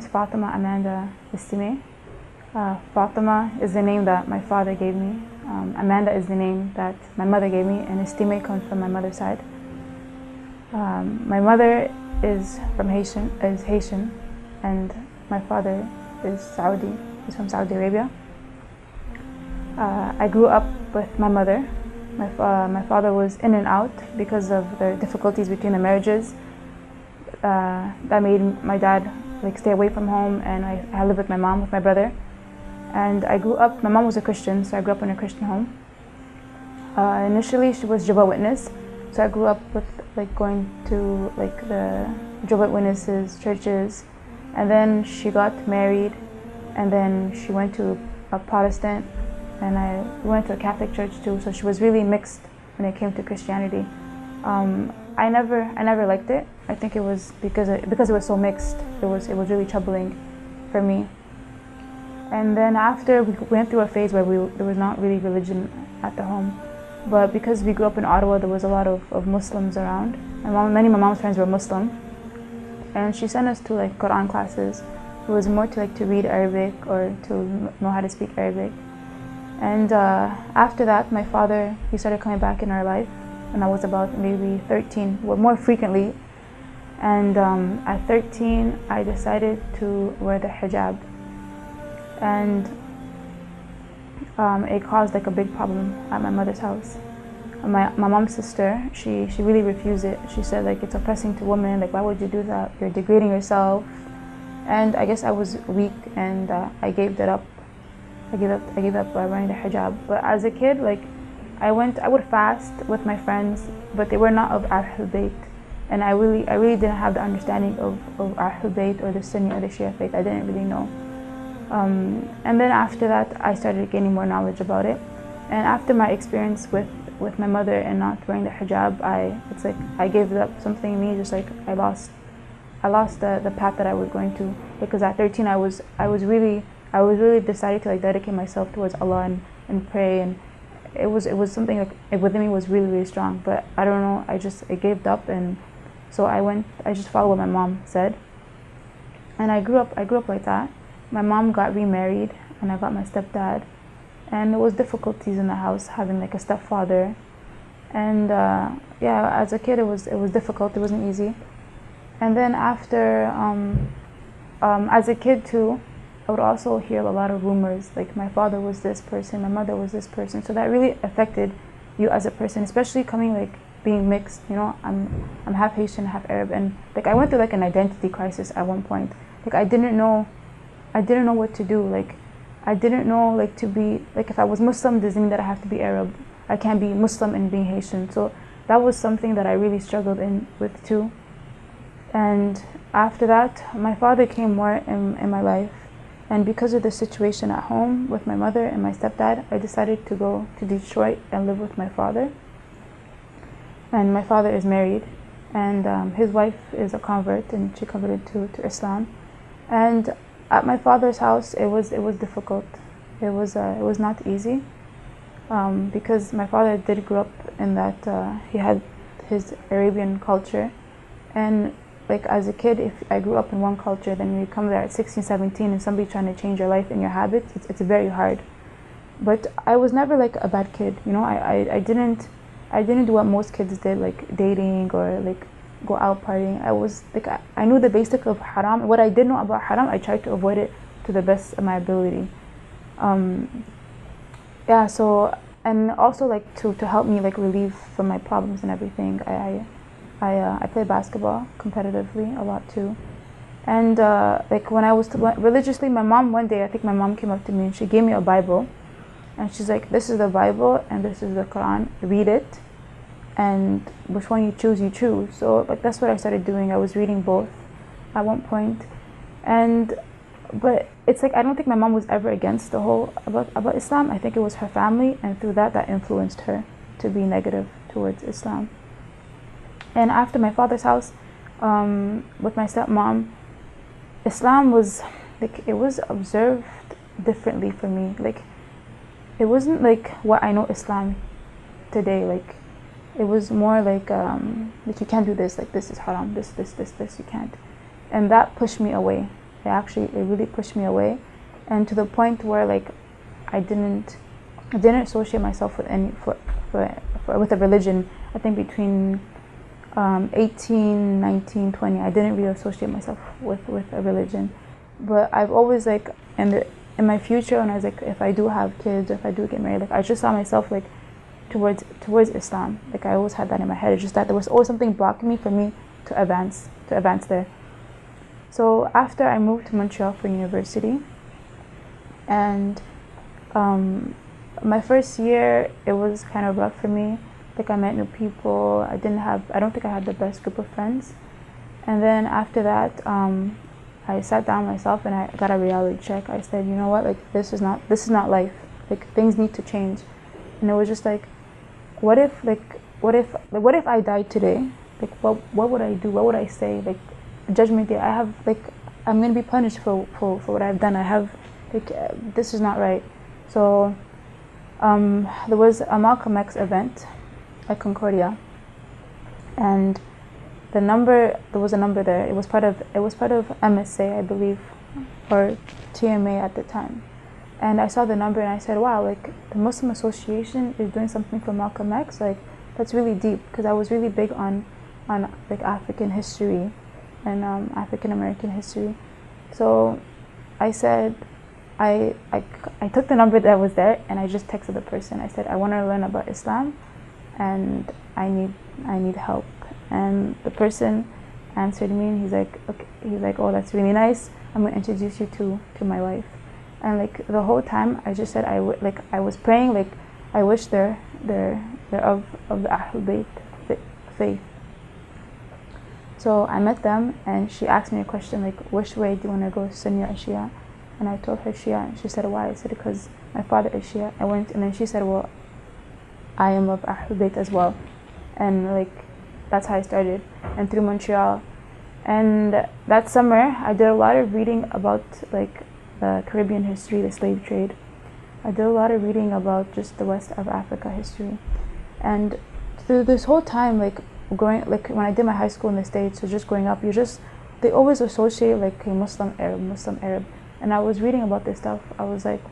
Fatima Amanda Estime. Fatima is the name that my father gave me. Amanda is the name that my mother gave me, and Estime comes from my mother's side. My mother is Haitian, and my father is Saudi. He's from Saudi Arabia. I grew up with my mother. My father was in and out because of the difficulties between the marriages. That made my dad stay away from home, and I lived with my mom, with my brother. And I grew up, my mom was a Christian, so I grew up in a Christian home. Initially she was Jehovah's Witness, so I grew up with going to the Jehovah's Witnesses churches, and then she got married, and then she went to a Protestant, and I went to a Catholic church too, so she was really mixed when it came to Christianity. I never liked it. I think it was because it was so mixed. It was really troubling for me. And then after, we went through a phase where there was not really religion at the home. But because we grew up in Ottawa, there was a lot of Muslims around. Many of my mom's friends were Muslim. And she sent us to Quran classes. It was more to read Arabic or to know how to speak Arabic. And after that, my father, he started coming back in our life when I was about maybe 13, well, more frequently. And at 13, I decided to wear the hijab. And it caused a big problem at my mother's house. My mom's sister, she really refused it. She said it's oppressing to women, why would you do that? You're degrading yourself. And I guess I was weak, and I gave that up. I gave up wearing the hijab. But as a kid, I would fast with my friends, but they were not of Ahlul bayt. And I really didn't have the understanding of Ahlul bayt or the Sunni or the Shia faith. I didn't really know. And then after that, I started gaining more knowledge about it. And after my experience with my mother and not wearing the hijab, I gave up something in me, just I lost the path that I was going to. Because at 13, I was really decided to dedicate myself towards Allah and pray, and it was something within me was really strong. But I don't know, I gave up, and so I just followed what my mom said. And I grew up like that. My mom got remarried, and I got my stepdad, and there was difficulties in the house having a stepfather. And yeah, as a kid it was difficult. It wasn't easy. And then after, as a kid too, I would also hear a lot of rumors, my father was this person, my mother was this person. So that really affected you as a person, especially coming being mixed. I'm half Haitian, half Arab, and I went through an identity crisis at one point. I didn't know what to do. I didn't know to be if I was Muslim, doesn't mean that I have to be Arab. I can't be Muslim and being Haitian. So that was something that I really struggled with too. And after that, my father came more in my life. And because of the situation at home with my mother and my stepdad, I decided to go to Detroit and live with my father. And my father is married, and his wife is a convert, and she converted to Islam. And at my father's house, it was difficult. It was not easy, because my father did grow up in that he had his Arabian culture, and as a kid, if I grew up in one culture, then when you come there at 16, 17, and somebody trying to change your life and your habits, it's very hard. But I was never a bad kid. I didn't do what most kids did, dating or go out partying. I was I knew the basic of haram. What I did know about haram, I tried to avoid it to the best of my ability. Yeah. So, and also to help me relieve from my problems and everything, I play basketball competitively a lot too. And when I was religiously, my mom one day, I think my mom came up to me and she gave me a Bible, and she's like, "This is the Bible and this is the Quran. Read it, and which one you choose, you choose." So that's what I started doing. I was reading both at one point, but it's I don't think my mom was ever against the whole about Islam. I think it was her family, and through that influenced her to be negative towards Islam. And after my father's house, with my stepmom, Islam was it was observed differently for me. It wasn't what I know Islam today. It was more you can't do this, this is haram, this you can't. And that pushed me away. it really pushed me away, and to the point where like I didn't associate myself with with a religion. I think between 18, 19, 20, I didn't really associate myself with a religion. But I've always like in my future, when I was like, if I do have kids, if I do get married, like I just saw myself like towards Islam. Like I always had that in my head. It's just that there was always something blocking me for me to advance there. So after I moved to Montreal for university, and my first year, it was kind of rough for me. Like I met new people. I don't think I had the best group of friends. And then after that, I sat down myself and I got a reality check. I said, you know what, like this is not life. Like things need to change. And it was just like, what if I died today? Like what would I do? What would I say? Like Judgment Day, I'm gonna be punished for what I've done. This is not right. So there was a Malcolm X event at Concordia, and there was a number there. It was part of MSA, I believe, or TMA at the time. And I saw the number and I said, wow, like the Muslim Association is doing something for Malcolm X. Like that's really deep, because I was really big on like African history and African American history. So I said, I took the number that was there and I just texted the person. I said, I want to learn about Islam and I need help. And the person answered me and he's like, okay. He's like, oh, that's really nice. I'm going to introduce you to my wife. And like the whole time I just said, I was praying, like I wish they're of the Ahlul bayt faith. So I met them and she asked me a question like, which way do you want to go, Sunni or Shia? And I told her Shia, and she said, why? I said, because my father is Shia. And then she said, well, I am of Ahlul bayt as well. And like that's how I started, and through Montreal. And that summer I did a lot of reading about like the Caribbean history, the slave trade. I did a lot of reading about just the West of Africa history. And through this whole time, like when I did my high school in the States, so just growing up, they always associate like a Muslim Arab. And I was reading about this stuff. I was like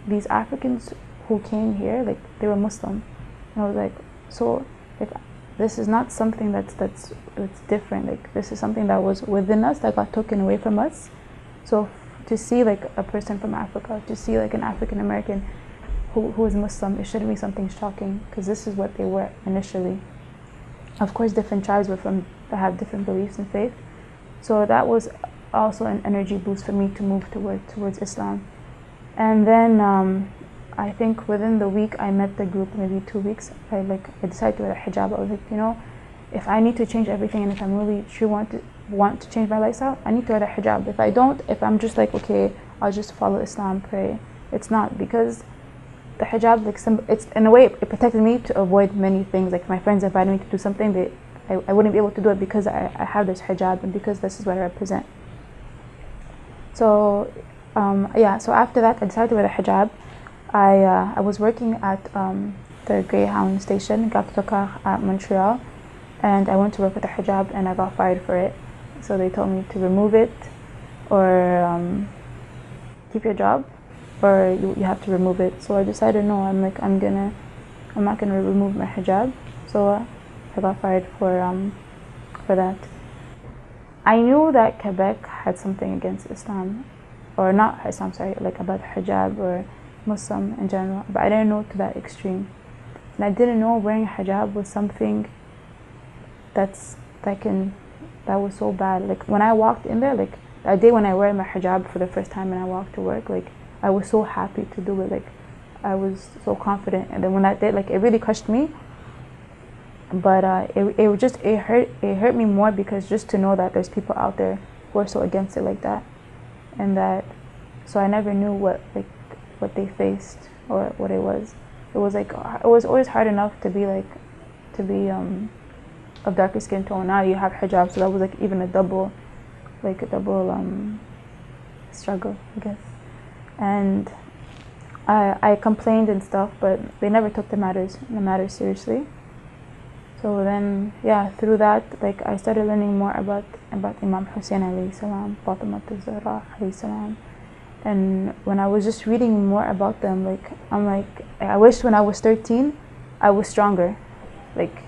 these Africans who came here, like they were Muslim. And I was like, so like this is not something that's different. Like this is something that was within us that got taken away from us. So to see like a person from Africa, to see like an African American who is Muslim, it shouldn't be something shocking, because this is what they were initially. Of course, different tribes that have different beliefs and faith. So that was also an energy boost for me to move towards Islam. And then I think within the week I met the group, maybe 2 weeks, I decided to wear a hijab. I was like, you know, if I need to change everything and if I'm really true want to change my lifestyle, I need to wear the hijab. If I don't, if I'm just like, okay, I'll just follow Islam, pray, it's not, because the hijab, like it's in a way it protected me to avoid many things. Like my friends invited me to do something, I wouldn't be able to do it because I have this hijab and because this is what I represent. So so after that I decided to wear the hijab. I was working at the Greyhound station, Gare du Car at Montreal, and I went to work with the hijab and I got fired for it. So they told me to remove it or keep your job, or you have to remove it. So I decided no, I'm not gonna remove my hijab. So I got fired for that. I knew that Quebec had something against Islam, or not Islam, sorry, like about hijab or Muslim in general, but I didn't know to that extreme. And I didn't know wearing hijab was something that was so bad. Like when I walked in there, like that day when I wear my hijab for the first time and I walked to work, like I was so happy to do it. Like I was so confident. And then when that day, like it really crushed me. But it hurt me more, because just to know that there's people out there who are so against it like that, and that, so I never knew what they faced or what it was. It was always hard enough to be of darker skin tone. Now you have hijab, so that was like even a double struggle, I guess. And I complained and stuff, but they never took the matter seriously. So then, yeah, through that, like I started learning more about Imam Hussein alayhi salam, Fatima Zahra alayhi salam. And when I was just reading more about them, like I'm like, I wish when I was 13, I was stronger. Like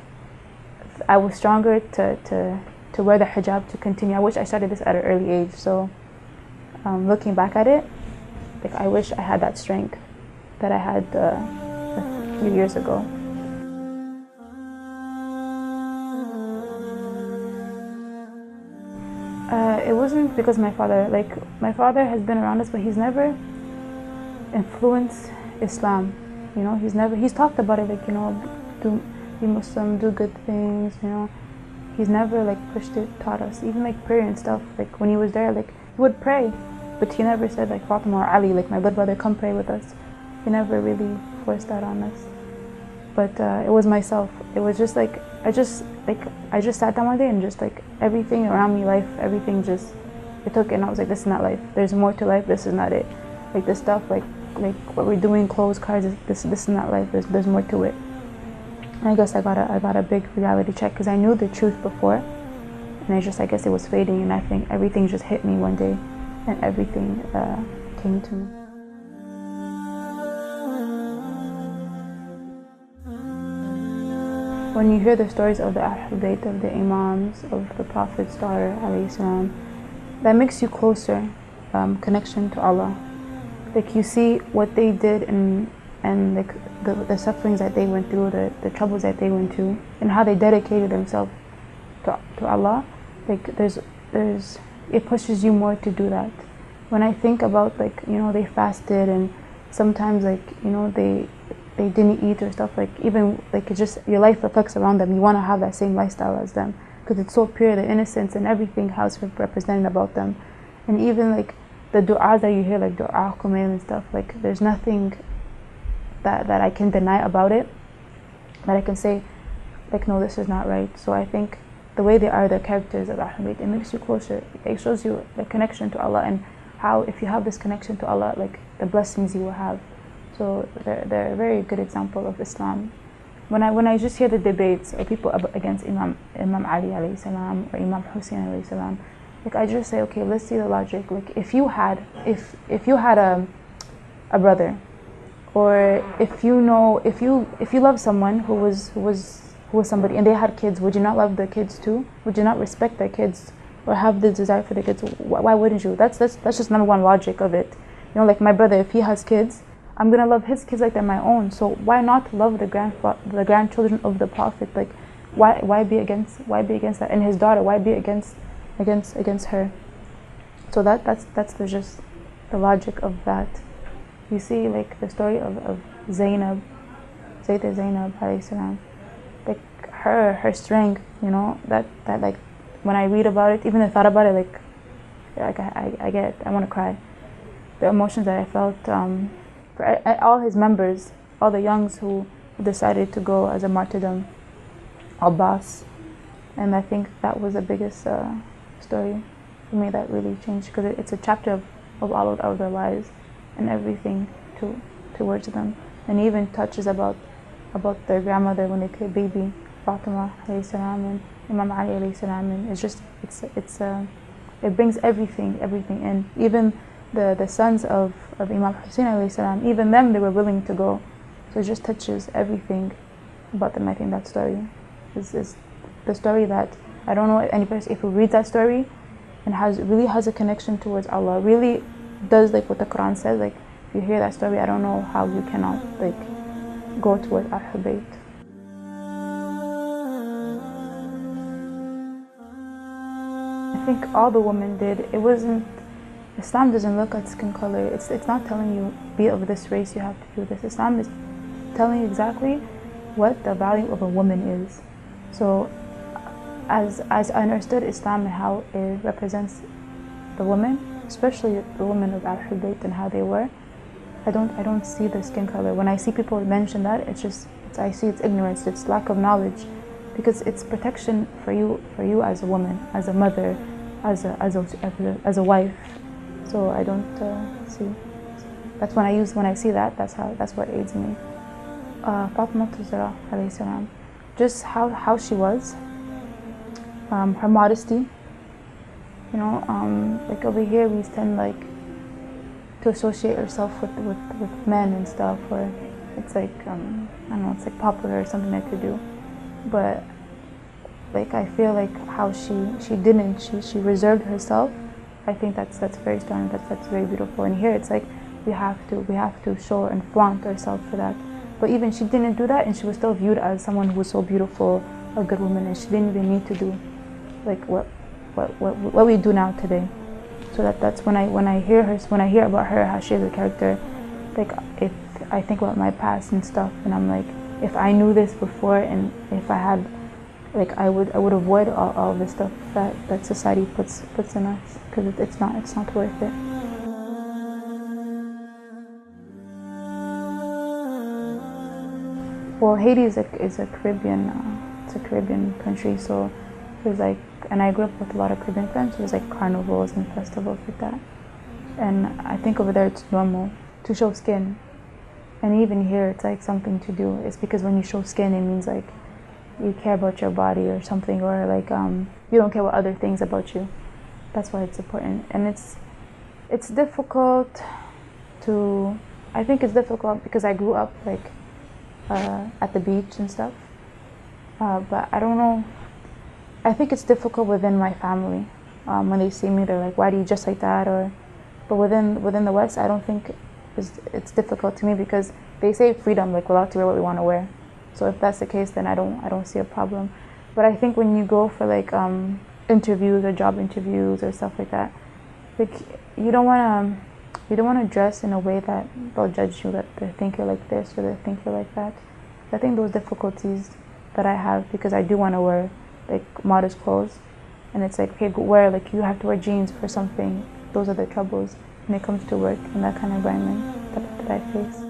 I was stronger to wear the hijab, to continue. I wish I started this at an early age. So looking back at it, like I wish I had that strength that I had a few years ago. It wasn't because my father has been around us, but he's never influenced Islam. You know, he's talked about it, like, you know, be Muslim, do good things, you know. He's never like pushed it, taught us, even like prayer and stuff. Like when he was there, like he would pray, but he never said like Fatima or Ali, like my little brother, come pray with us. He never really forced that on us. But it was myself. It was just like I just sat down one day and just like everything around me, life, everything just it took it, and I was like, this is not life. There's more to life. This is not it. Like this stuff, like what we're doing, clothes, cars. This is not life. There's more to it. And I guess I got a big reality check because I knew the truth before, and I guess it was fading, and I think everything just hit me one day, and everything came to me. When you hear the stories of the Ahlul bayt, of the Imams, of the Prophet's daughter, alayhi salam, that makes you closer, connection to Allah. Like you see what they did and like the sufferings that they went through, the troubles that they went through, and how they dedicated themselves to Allah. Like it pushes you more to do that. When I think about, like, you know, they fasted, and sometimes, like, you know, they didn't eat or stuff, like even like it's just your life reflects around them. You want to have that same lifestyle as them because it's so pure, the innocence and everything how it's represented about them. And even like the du'as that you hear, like du'a kumail and stuff, like there's nothing that I can deny about it, that I can say like, no, this is not right. So I think the way they are, the characters of Ahlul Bayt, it makes you closer. It shows you the connection to Allah, and how if you have this connection to Allah, like the blessings you will have. So they're a very good example of Islam. When I just hear the debates of people against Imam Ali alayhi salam or Imam Hussein alayhi salam, like I just say, okay, let's see the logic. Like if you had a brother, or if you love someone who was somebody and they had kids, would you not love their kids too? Would you not respect their kids or have the desire for their kids? Why wouldn't you? That's just number one logic of it. You know, like my brother, if he has kids, I'm gonna love his kids like they're my own. So why not love the grandchildren of the Prophet? Like why be against that? And his daughter, why be against her? So that's just the logic of that. You see, like the story of Zainab alayhi salam, like her strength, you know, that like when I read about it, even the thought about it, like I want to cry. The emotions that I felt for all his members, all the youngs who decided to go as a martyrdom, Abbas. And I think that was the biggest story for me that really changed, because it's a chapter of all of their lives and everything towards them, and even touches about their grandmother when they were a baby, Fatima alayhi salam, and Imam Ali alayhi salam, and it brings everything in. Even the sons of Imam Hussein alayhi salam, even them, they were willing to go. So it just touches everything about them. I think that story is the story that I don't know any person, if who reads that story and really has a connection towards Allah, really does like what the Quran says. Like if you hear that story, I don't know how you cannot like go towards Ahlul Bayt. I think all the women did. It wasn't, Islam doesn't look at skin color. It's not telling you be of this race, you have to do this. Islam is telling you exactly what the value of a woman is. So as I understood Islam and how it represents the women, especially the women of Ahlul Bayt and how they were, I don't see the skin color. When I see people mention that, I see it's ignorance, it's lack of knowledge, because it's protection for you as a woman, as a mother, as a wife. So I don't see. That's when I see that. That's what aids me. Fatima Zahra alayhi salam. just how she was, her modesty. You know, like over here we tend like to associate ourselves with men and stuff, or it's like I don't know, it's like popular or something that to do. But like I feel like how she didn't, she reserved herself. I think that's very strong. That's very beautiful. And here it's like we have to show and flaunt ourselves for that. But even she didn't do that, and she was still viewed as someone who was so beautiful, a good woman, and she didn't even need to do like what we do now today. So that's when I hear about her, how she is a character, like if I think about my past and stuff, and I'm like, if I knew this before, and if I had, like I would avoid all this stuff that society puts in us, because it's not worth it. Well, Haiti is a Caribbean, it's a Caribbean country, so there's like, and I grew up with a lot of Caribbean friends, so there's like carnivals and festivals like that. And I think over there it's normal to show skin. And even here it's like something to do. It's because when you show skin, it means like you care about your body or something, or like you don't care about other things about you. That's why it's important. And it's difficult to, I think it's difficult because I grew up like at the beach and stuff. But I don't know, I think it's difficult within my family. When they see me, they're like, why do you dress like that? But within the West, I don't think it's difficult to me, because they say freedom, like we're allowed to wear what we want to wear. So if that's the case, then I don't see a problem. But I think when you go for like interviews or job interviews or stuff like that, like you don't want to dress in a way that they'll judge you, that they think you're like this or they think you're like that. I think those difficulties that I have, because I do want to wear like modest clothes, and it's like, okay, like you have to wear jeans for something. Those are the troubles when it comes to work and that kind of environment that I face.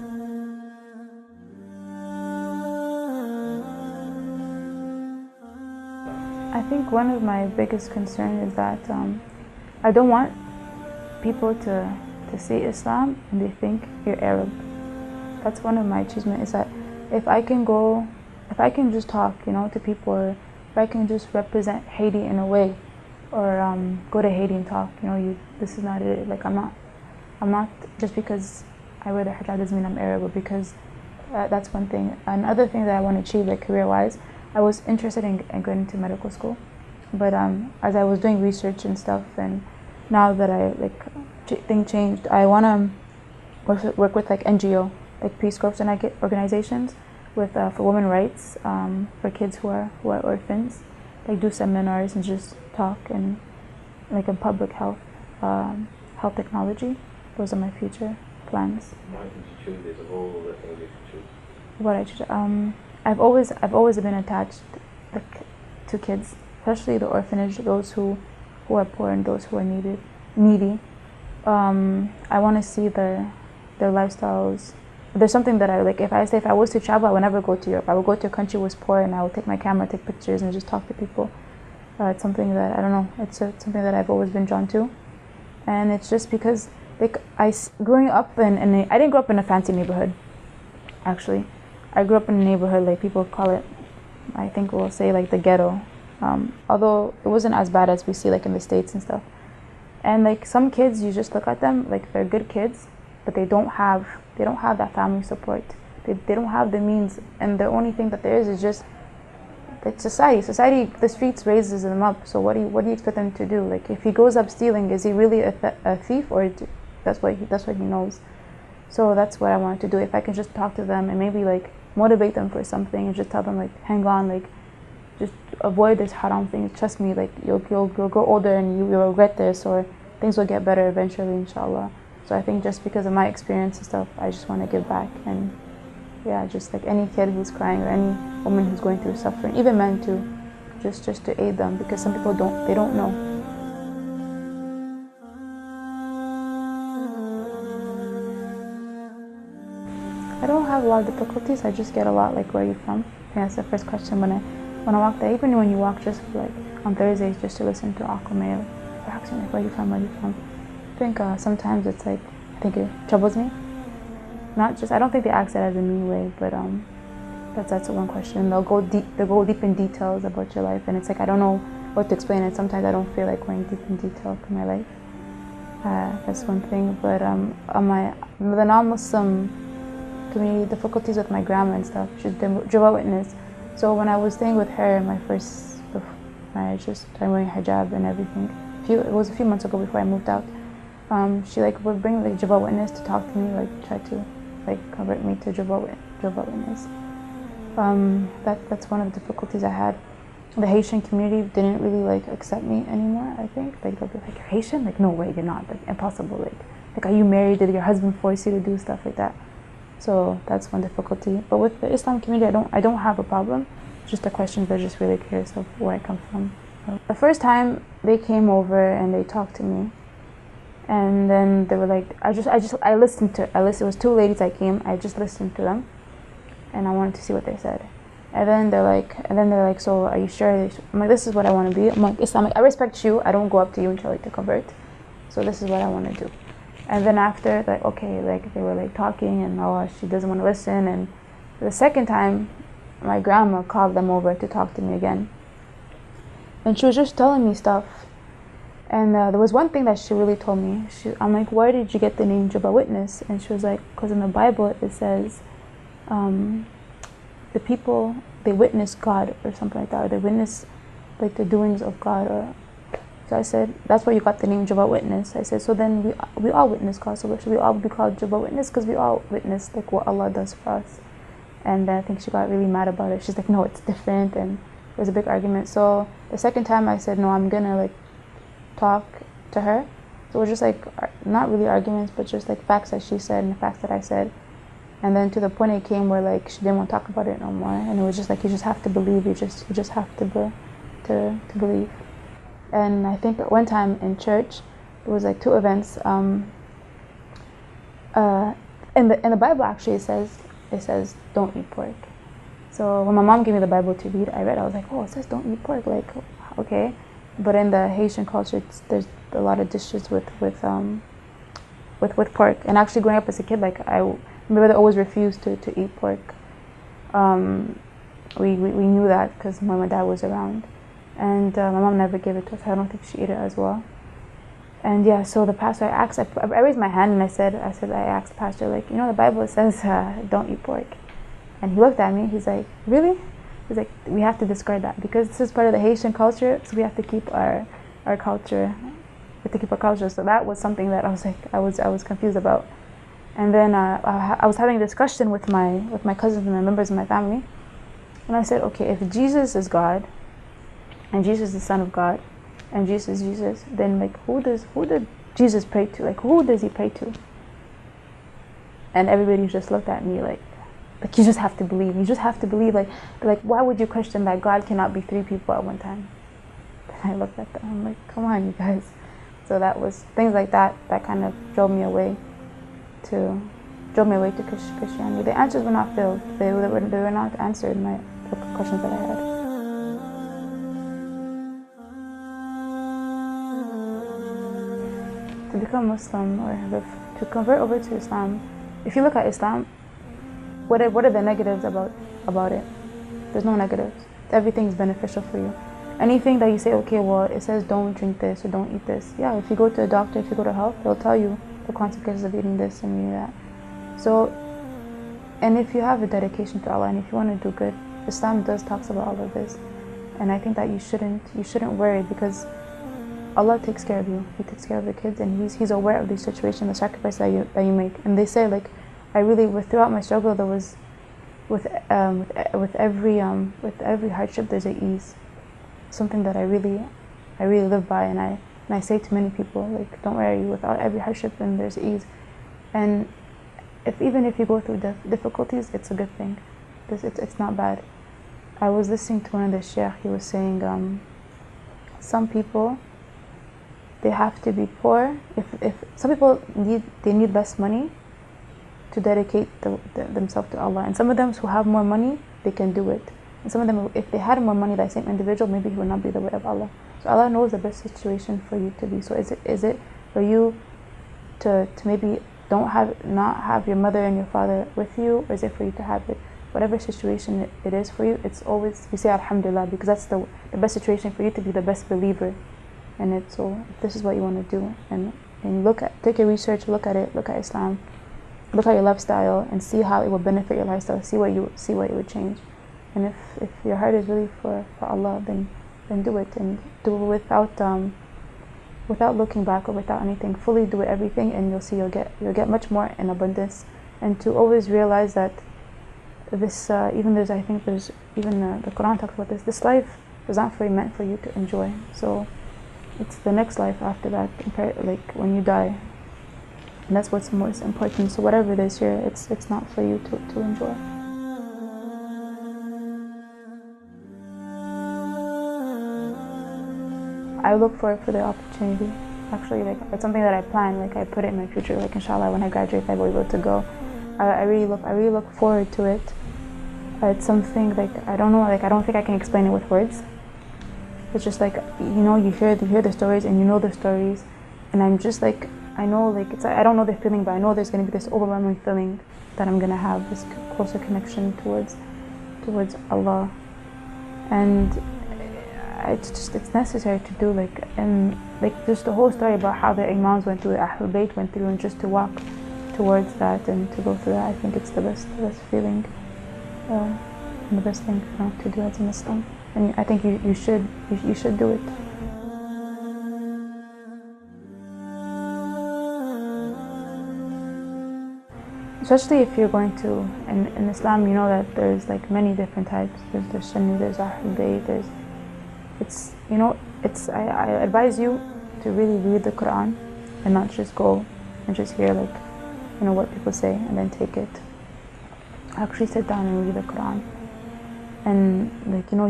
I think one of my biggest concerns is that I don't want people to see Islam and they think you're Arab. That's one of my achievements, is that if I can just talk, you know, to people, or if I can just represent Haiti in a way, or go to Haiti and talk, you know, this is not it. Like I'm not just because I wear the hijab doesn't mean I'm Arab, but because that's one thing. Another thing that I want to achieve, like career-wise, I was interested in going into medical school, but as I was doing research and stuff, and now that I thing changed, I want to work with like NGO, like Peace Corps and organizations, with for women's rights, for kids who are orphans, like do seminars and just talk, and like in public health, health technology. Those are my future plans. Why did you choose this of all the things you could choose? What I choose? I've always been attached to kids, especially the orphanage, those who are poor and those who are needy. I want to see their lifestyles. There's something that I like. If I was to travel, I would never go to Europe. I would go to a country that was poor, and I would take my camera, take pictures, and just talk to people. It's something that I don't know. It's something that I've always been drawn to, and it's just because like growing up I didn't grow up in a fancy neighborhood. Actually, I grew up in a neighborhood, like people call it, I think we'll say like the ghetto. Although it wasn't as bad as we see like in the States and stuff. And like some kids, you just look at them like they're good kids, but they don't have that family support. They don't have the means, and the only thing that there is just like society. The streets raises them up. So what do you expect them to do? Like if he goes up stealing, is he really a thief, or that's what he knows? So that's what I wanted to do. If I can just talk to them and maybe like motivate them for something, and just tell them like, hang on, like just avoid this haram thing. Trust me, like you'll grow older and you'll regret this, or things will get better eventually, inshallah. So I think just because of my experience and stuff, I just want to give back. And yeah, just like any kid who's crying, or any woman who's going through suffering, even men too, just to aid them, because some people don't know. I don't have a lot of difficulties. I just get a lot like, where are you from? I think that's the first question when I walk there. Even when you walk just like on Thursdays, just to listen to Aquamail, they're asking like, where are you from? Where are you from? I think sometimes it's like, I think it troubles me. I don't think they ask it as a mean way, but That's one question. They'll go deep in details about your life, and it's like I don't know what to explain, and sometimes I don't feel like going deep in detail for my life. That's one thing. But on the non-Muslim community, difficulties with my grandma and stuff. She's been Jehovah's Witness. So when I was staying with her in my first marriage, I'm wearing hijab and everything. It was a few months ago before I moved out. She like would bring like Jehovah's Witness to talk to me, like try to like convert me to Jehovah's Witness. That's one of the difficulties I had. The Haitian community didn't really like accept me anymore. I think like they'll be like, "You're Haitian? Like no way, you're not. Like impossible. Like are you married? Did your husband force you to do stuff like that?" So that's one difficulty. But with the Islam community, I don't have a problem. It's just the questions, they're just really curious of where I come from. The first time they came over and they talked to me, and then they were like, I listened. It was two ladies that came. I just listened to them, and I wanted to see what they said. And then they're like, "So are you sure?" I'm like, "This is what I want to be." I'm like, Islamic. I respect you. I don't go up to you and tell you to convert. So this is what I want to do. And then after, like, okay, like they were like talking, and she doesn't want to listen. And the second time, my grandma called them over to talk to me again, and she was just telling me stuff. And there was one thing that she really told me. I'm like, "Where did you get the name Jehovah's Witness?" And she was like, "Because in the Bible it says, the people, they witness God or something like that, or they witness like the doings of God." So I said, "That's where you got the name Jehovah's Witness." I said, "So then we all witness God, so should we all be called Jehovah's Witness? Because we all witness like what Allah does for us." And I think she got really mad about it. She's like, "No, it's different," and it was a big argument. So the second time I said, "No, I'm gonna like talk to her." So it was just like not really arguments, but just like facts that she said and the facts that I said. And then to the point it came where like she didn't want to talk about it no more, and it was just like you just have to believe. You just have to believe. And I think one time in church, there was like two events. In the Bible actually it says don't eat pork. So when my mom gave me the Bible to read, I read. I was like, "Oh, it says don't eat pork." Like, okay. But in the Haitian culture, there's a lot of dishes with pork. And actually, growing up as a kid, like I remember they always refused to eat pork. We knew that because my dad was around, and my mom never gave it to us. I don't think she ate it as well. And yeah, so the pastor, I raised my hand and I asked the pastor, like, "You know, the Bible says don't eat pork." And he looked at me. He's like, "Really?" He's like, "We have to discard that because this is part of the Haitian culture, so we have to keep our culture. We have to keep our culture." So that was something that I was like, I was confused about. And then I was having a discussion with my cousins and the members of my family, and I said, "Okay, if Jesus is God, and Jesus is the Son of God, and Jesus is Jesus, then like who did Jesus pray to? Like who does he pray to?" And everybody just looked at me like you just have to believe. You just have to believe. Like why would you question that God cannot be three people at one time? And I looked at them. I'm like, come on, you guys. So that was things like that kind of drove me away to Christianity. The answers were not filled. They were not answered. The questions that I had. To become Muslim or to convert over to Islam, if you look at Islam, what are the negatives about it? There's no negatives. Everything's beneficial for you. Anything that you say, okay, well, it says don't drink this or don't eat this. Yeah, if you go to a doctor, if you go to health, they'll tell you the consequences of eating this and eating that. So, and if you have a dedication to Allah and if you want to do good, Islam talks about all of this. And I think that you shouldn't worry because Allah takes care of you. He takes care of the kids, and He's aware of the situation, the sacrifice that you make. And they say like, throughout my struggle, there was with every hardship, there's an ease. Something that I really live by, and I say to many people, like, don't worry, without every hardship, then there's ease. And even if you go through difficulties, it's a good thing. It's not bad. I was listening to one of the sheikh. He was saying, some people, they have to be poor. If some people need less money to dedicate themselves to Allah, and some of them who have more money, they can do it. And some of them, if they had more money, that same individual, maybe he would not be the way of Allah. So Allah knows the best situation for you to be. So is it for you to maybe not have your mother and your father with you, or is it for you to have it whatever situation it is for you, it's always, we say Alhamdulillah, because that's the best situation for you to be the best believer in it. So if this is what you want to do, and take your research, look at it, look at Islam, look at your lifestyle, and see how it will benefit your lifestyle, see what you would change. And if your heart is really for Allah, then do it, and do it without looking back or without anything. Fully do it, everything, and you'll see you'll get much more in abundance. And to always realize that this the Quran talks about this. This life is not meant for you to enjoy. So it's the next life after that, like when you die. And that's what's most important. So whatever it is here, it's not for you to enjoy. I look for the opportunity. Actually, like, it's something that I plan. Like, I put it in my future. Like, inshallah, when I graduate, I will be able to go. I really look forward to it. It's something like, I don't know. Like, I don't think I can explain it with words. It's just like, you hear the stories, and you know the stories, and I'm just like, I know, like, I don't know the feeling, but I know there's going to be this overwhelming feeling that I'm going to have this closer connection towards Allah. And it's necessary to do, just the whole story about how the Imams went through, the Ahlul bayt went through, and just to walk towards that and to go through that. I think it's the best feeling, and the best thing to do as a Muslim. And I think you should do it. Especially if you're going to, in Islam, you know that there's like many different types. There's Sunni, there's Ahlul bayt, I advise you to really read the Quran and not just go and just hear what people say and then take it. Actually sit down and read the Quran, and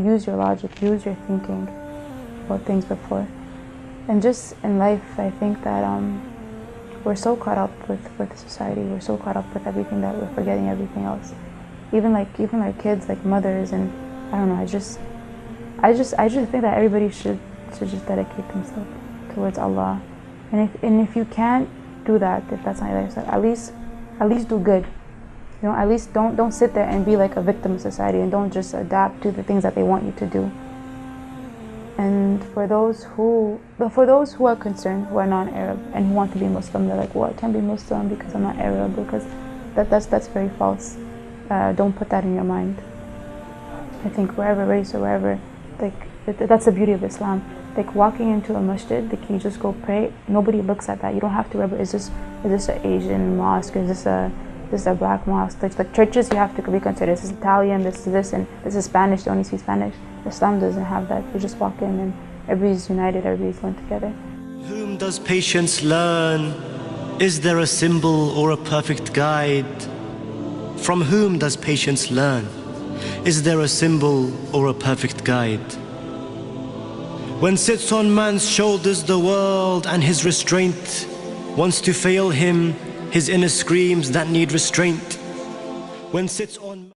use your logic, use your thinking about things before. And just in life, I think that we're so caught up with society, we're so caught up with everything that we're forgetting everything else. Even our kids, like mothers, and I don't know, I just think that everybody should just dedicate themselves towards Allah. And if you can't do that, if that's not your lifestyle, at least do good. At least don't sit there and be like a victim of society, and don't just adapt to the things that they want you to do. And for those who are concerned, who are non-Arab and who want to be Muslim, they're like, well, I can't be Muslim because I'm not Arab, because that's very false. Don't put that in your mind. I think wherever race or wherever, that's the beauty of Islam. Like walking into a masjid, you just go pray. Nobody looks at that. You don't have to worry. Is this an Asian mosque? Is this a black mosque? Like churches, you have to be considered. This is Italian. This and this is Spanish. They only speak Spanish. Islam doesn't have that. You just walk in and everybody's united. Everybody's one together. Whom does patience learn? Is there a symbol or a perfect guide? From whom does patience learn? Is there a symbol or a perfect guide? When sits on man's shoulders the world, and his restraint wants to fail him, his inner screams that need restraint. When sits on